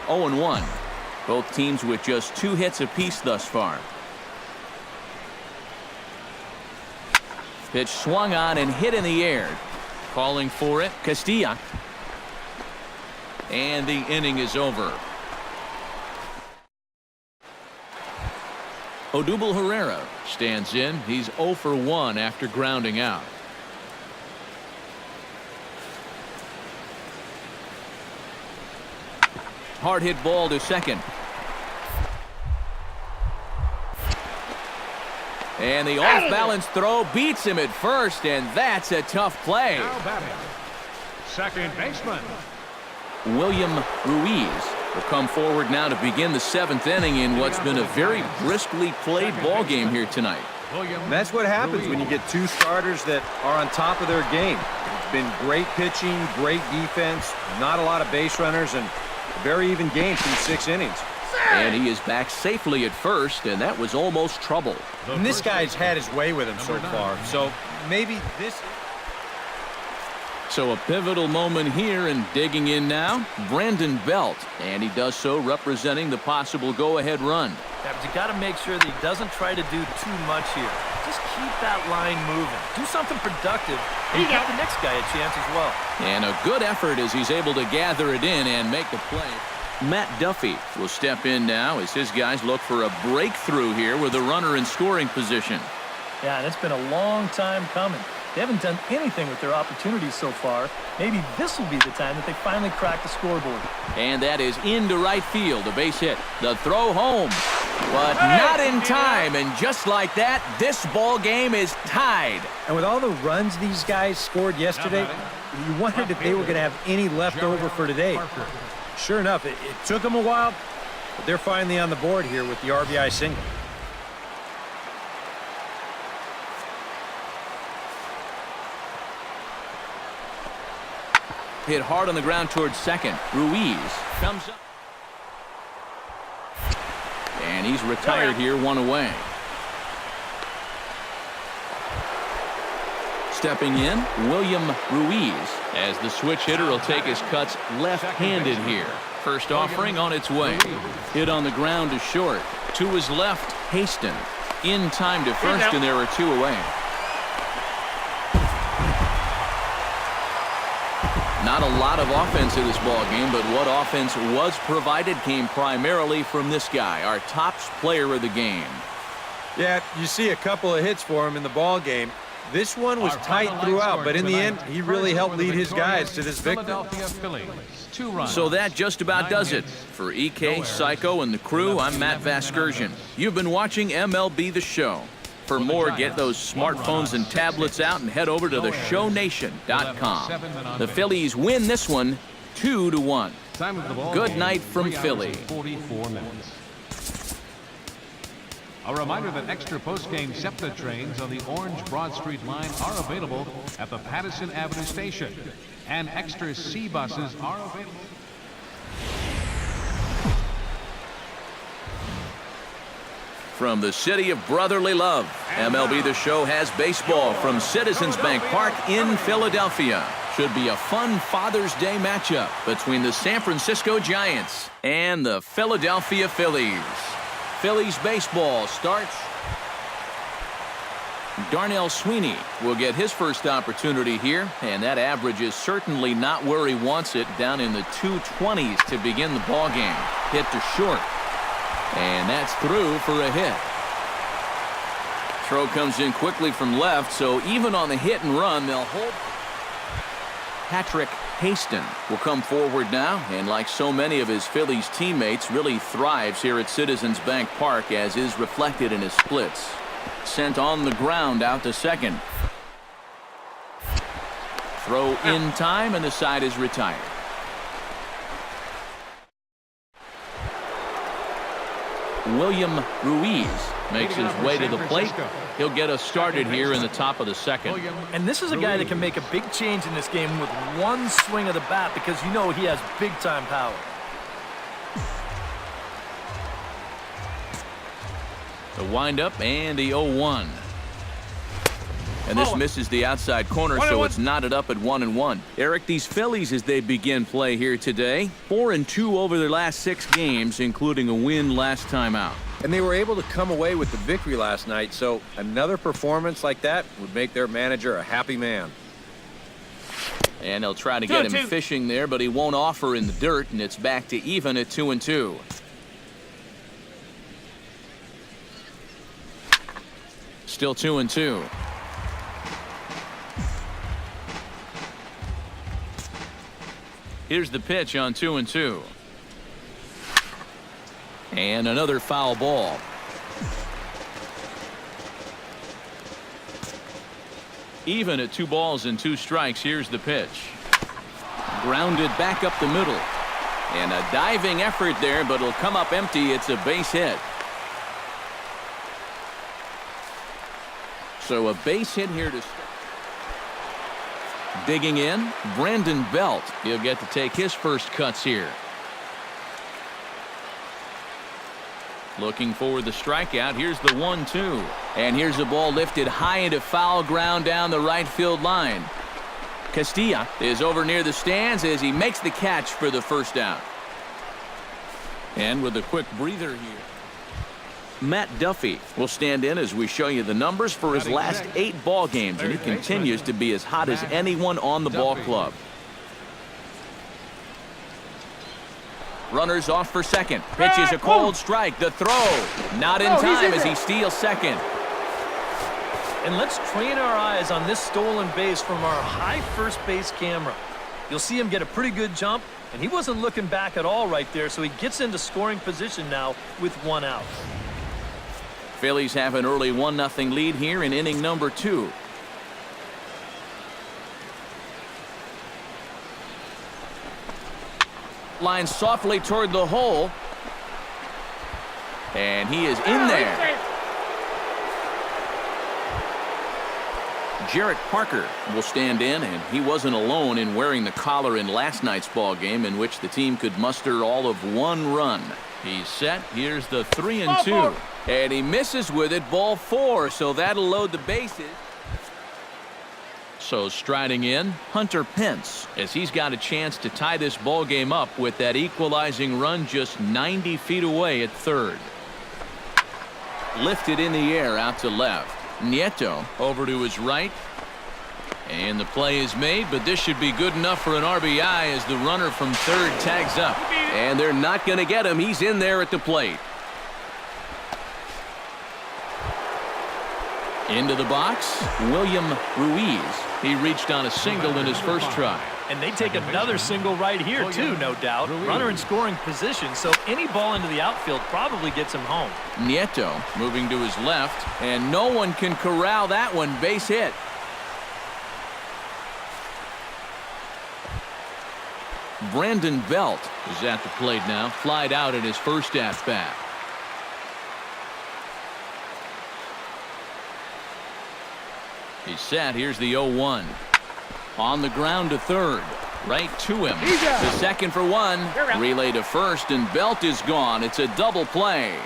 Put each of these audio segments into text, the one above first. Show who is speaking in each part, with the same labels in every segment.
Speaker 1: 0-1. Both teams with just 2 hits apiece thus far. Pitch swung on and hit in the air. Calling for it, Castilla. And the inning is over. Odubel Herrera stands in. He's 0 for 1 after grounding out. Hard hit ball to second. And the off-balance throw beats him at first, and that's a tough play.
Speaker 2: Now batting, second baseman
Speaker 1: William Ruiz will come forward now to begin the 7th inning in what's been a very briskly played ball game here tonight.
Speaker 3: And that's what happens when you get 2 starters that are on top of their game. It's been great pitching, great defense, not a lot of base runners, and a very even game through 6 innings.
Speaker 1: And he is back safely at first, and that was almost trouble.
Speaker 3: And this guy's had his way with him so far, so maybe this...
Speaker 1: So a pivotal moment here, and digging in now, Brandon Belt, and he does so representing the possible go-ahead run.
Speaker 4: Yeah, but you got to make sure that he doesn't try to do too much here. Just keep that line moving. Do something productive, and give the next guy a chance as well.
Speaker 1: And a good effort as he's able to gather it in and make the play. Matt Duffy will step in now as his guys look for a breakthrough here with a runner in scoring position.
Speaker 4: Yeah, and it's been a long time coming. They haven't done anything with their opportunities so far. Maybe this will be the time that they finally crack the scoreboard.
Speaker 1: And that is into right field, a base hit. The throw home, but not in time. And just like that, this ball game is tied.
Speaker 3: And with all the runs these guys scored yesterday, you wondered if they were going to have any left over for today. Sure enough, it took them a while, but they're finally on the board here with the RBI single.
Speaker 1: Hit hard on the ground towards second. Ruiz comes up. And he's retired here, 1 away. Stepping in, William Ruiz, as the switch hitter will take his cuts left-handed here. First offering on its way. Hit on the ground to short. To his left, Haston. In time to first, and there are 2 away. Not a lot of offense in this ball game, but what offense was provided came primarily from this guy, our top player of the game.
Speaker 3: Yeah, you see a couple of hits for him in the ball game. This one was tight throughout, but in the end, he really helped lead his guys to this victory.
Speaker 1: So that just about does it. For EK, Psycho, and the crew, I'm Matt Vasgersian. You've been watching MLB The Show. For more, get those smartphones and tablets out and head over to theshownation.com. The Phillies win this one 2-1. Good night from Philly.
Speaker 2: A reminder that extra post-game SEPTA trains on the Orange Broad Street line are available at the Patterson Avenue station, and extra C buses are available.
Speaker 1: From the city of brotherly love, MLB The Show has baseball from Citizens Bank Park in Philadelphia. Should be a fun Father's Day matchup between the San Francisco Giants and the Philadelphia Phillies. Phillies baseball starts. Darnell Sweeney will get his first opportunity here, and that average is certainly not where he wants it, down in the 220s to begin the ball game. Hit to short. And that's through for a hit. Throw comes in quickly from left, so even on the hit and run, they'll hold. Patrick Haston will come forward now, and like so many of his Phillies teammates, really thrives here at Citizens Bank Park, as is reflected in his splits. Sent on the ground out to second. Throw in time, and the side is retired. William Ruiz makes his way to the plate. He'll get us started here in the top of the second.
Speaker 4: And this is a guy that can make a big change in this game with one swing of the bat, because you know he has big-time power.
Speaker 1: The windup and the 0-1. And this misses the outside corner, so it's knotted up at 1-1. Eric, these Phillies, as they begin play here today, 4-2 over their last 6 games, including a win last time out.
Speaker 3: And they were able to come away with the victory last night, so another performance like that would make their manager a happy man.
Speaker 1: And they'll try to get him fishing there, but he won't offer in the dirt, and it's back to even at 2-2. Still 2-2. Here's the pitch on 2-2. And another foul ball. Even at 2 balls and 2 strikes. Here's the pitch. Grounded back up the middle. And a diving effort there, but it'll come up empty. It's a base hit. So a base hit here to start. Digging in, Brandon Belt. He'll get to take his first cuts here. Looking for the strikeout. Here's the 1-2. And here's a ball lifted high into foul ground down the right field line. Castilla is over near the stands as he makes the catch for the first out. And with a quick breather here, Matt Duffy will stand in as we show you the numbers for his last 8 ball games, and he continues to be as hot as anyone on the ball club. Runners off for second. Pitch is a cold strike. The throw not in time as he steals second.
Speaker 4: And let's train our eyes on this stolen base from our high first base camera. You'll see him get a pretty good jump, and he wasn't looking back at all right there, so he gets into scoring position now with 1 out.
Speaker 1: Phillies have an early 1-0 lead here in inning number 2. Line softly toward the hole. And he is in there. Jarrett Parker will stand in, and he wasn't alone in wearing the collar in last night's ball game, in which the team could muster all of 1 run. He's set. Here's the 3-2. And he misses with it, ball 4, so that'll load the bases. So striding in, Hunter Pence, as he's got a chance to tie this ball game up with that equalizing run just 90 feet away at third. Lifted in the air out to left. Nieto over to his right. And the play is made, but this should be good enough for an RBI as the runner from third tags up. And they're not going to get him. He's in there at the plate. Into the box, William Ruiz. He reached on a single in his first try.
Speaker 4: And they take another single right here, too, no doubt. Runner in scoring position, so any ball into the outfield probably gets him home.
Speaker 1: Nieto moving to his left, and no one can corral that one. Base hit. Brandon Belt is at the plate now, flied out at his first at-bat. He's set. Here's the 0-1. On the ground to third. Right to him. The second for 1. Relay to first, and Belt is gone. It's a double play.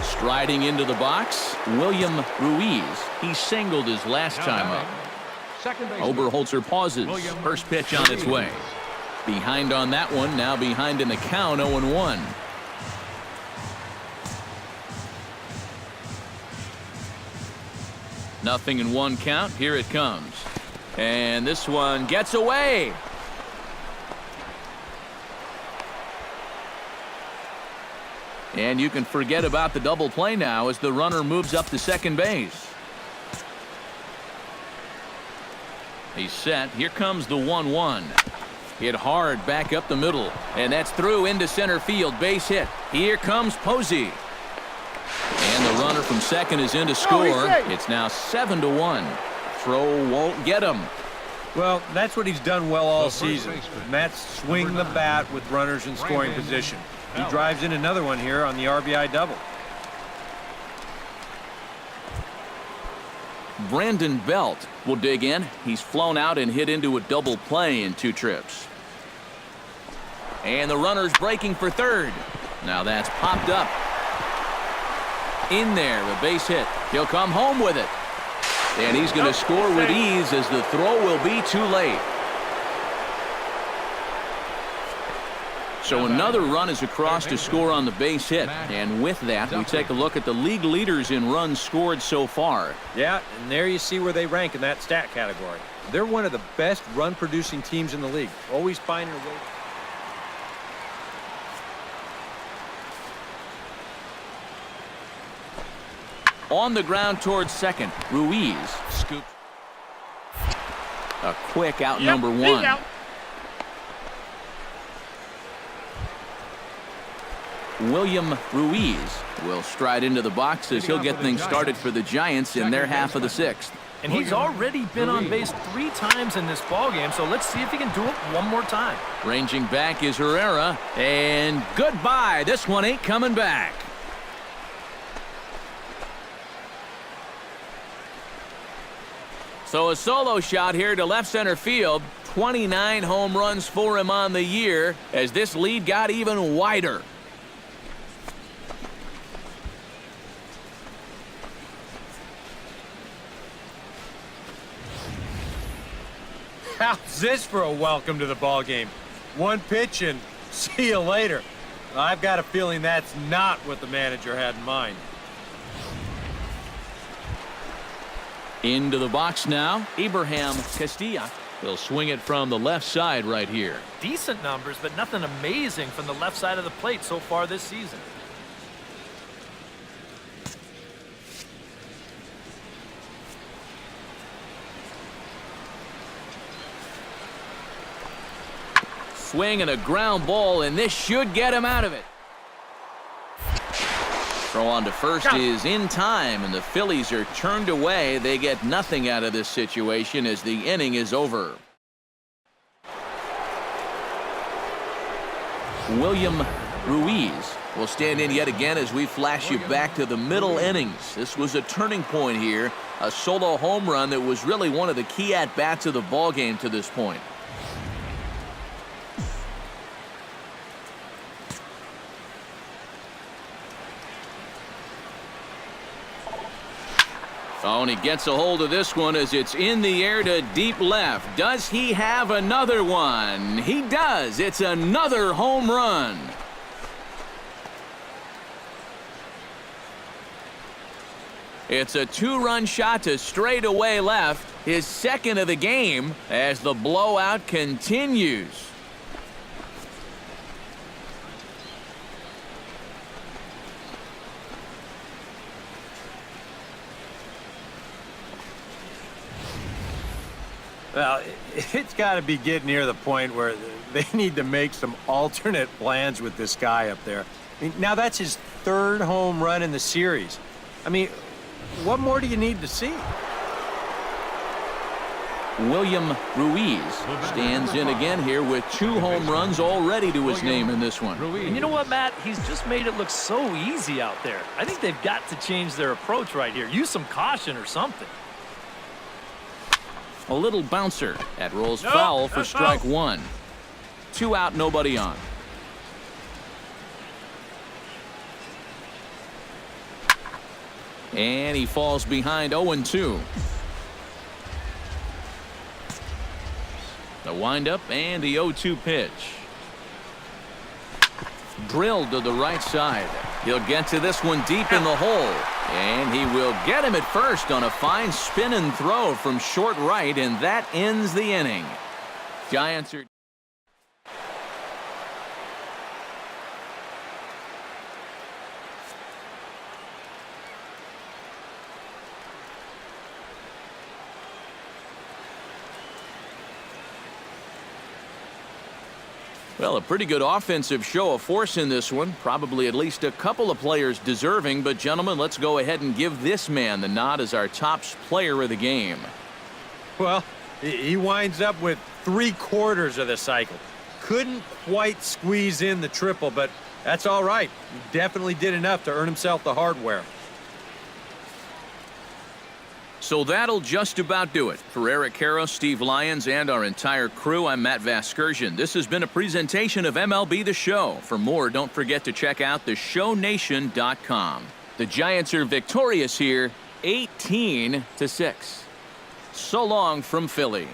Speaker 1: Striding into the box, William Ruiz. He singled his last time up. Oberholzer pauses. First pitch on its way. Behind on that one. Now behind in the count, 0-1. Nothing in 1 count. Here it comes. And this one gets away. And you can forget about the double play now as the runner moves up to second base. He's set. Here comes the 1-1. Hit hard back up the middle. And that's through into center field. Base hit. Here comes Posey. And the runner from second is in to score. It's now 7-1. Throw won't get him.
Speaker 3: Well, that's what he's done well all season. Mets swing the bat with runners in scoring position. He drives in another one here on the RBI double.
Speaker 1: Brandon Belt will dig in. He's flown out and hit into a double play in 2 trips. And the runner's breaking for third. Now that's popped up. In there, a base hit. He'll come home with it. And he's going to score with ease as the throw will be too late. So another run is across to score on the base hit. And with that, we take a look at the league leaders in runs scored so far.
Speaker 3: Yeah, and there you see where they rank in that stat category. They're one of the best run-producing teams in the league. Always finding a way.
Speaker 1: On the ground towards second, Ruiz scoops. A quick out number one.
Speaker 5: Out.
Speaker 1: William Ruiz will stride into the box as he'll get things started for the Giants in their half of the sixth.
Speaker 4: And he's already been on base 3 times in this ballgame, so let's see if he can do it one more time.
Speaker 1: Ranging back is Herrera, and goodbye. This one ain't coming back. So a solo shot here to left center field. 29 home runs for him on the year as this lead got even wider.
Speaker 3: How's this for a welcome to the ball game? One pitch and see you later. I've got a feeling that's not what the manager had in mind.
Speaker 1: Into the box now, Abraham Castilla. He'll swing it from the left side right here.
Speaker 4: Decent numbers, but nothing amazing from the left side of the plate so far this season.
Speaker 1: Swing and a ground ball, and this should get him out of it. Throw on to first is in time, and the Phillies are turned away. They get nothing out of this situation as the inning is over. William Ruiz will stand in yet again as we flash you back to the middle innings. This was a turning point here, a solo home run that was really one of the key at-bats of the ballgame to this point. Oh, and he gets a hold of this one as it's in the air to deep left. Does he have another one? He does. It's another home run. It's a 2-run shot to straightaway left, his second of the game as the blowout continues.
Speaker 3: Well, it's got to be getting near the point where they need to make some alternate plans with this guy up there. I mean, now that's his 3rd home run in the series. I mean, what more do you need to see?
Speaker 1: William Ruiz stands in again here with 2 home runs already to his name in this one.
Speaker 4: And you know what, Matt? He's just made it look so easy out there. I think they've got to change their approach right here. Use some caution or something.
Speaker 1: A little bouncer. That rolls foul for strike 1. 2 out, nobody on. And he falls behind 0-2. The windup and the 0-2 pitch. Drilled to the right side. He'll get to this one deep in the hole. And he will get him at first on a fine spin and throw from short right, and that ends the inning. Giants are... Well, a pretty good offensive show of force in this one. Probably at least a couple of players deserving. But, gentlemen, let's go ahead and give this man the nod as our top player of the game.
Speaker 3: Well, he winds up with 3/4 of the cycle. Couldn't quite squeeze in the triple, but that's all right. He definitely did enough to earn himself the hardware.
Speaker 1: So that'll just about do it. For Eric Karros, Steve Lyons, and our entire crew, I'm Matt Vasgersian. This has been a presentation of MLB The Show. For more, don't forget to check out theshownation.com. The Giants are victorious here, 18-6. So long from Philly.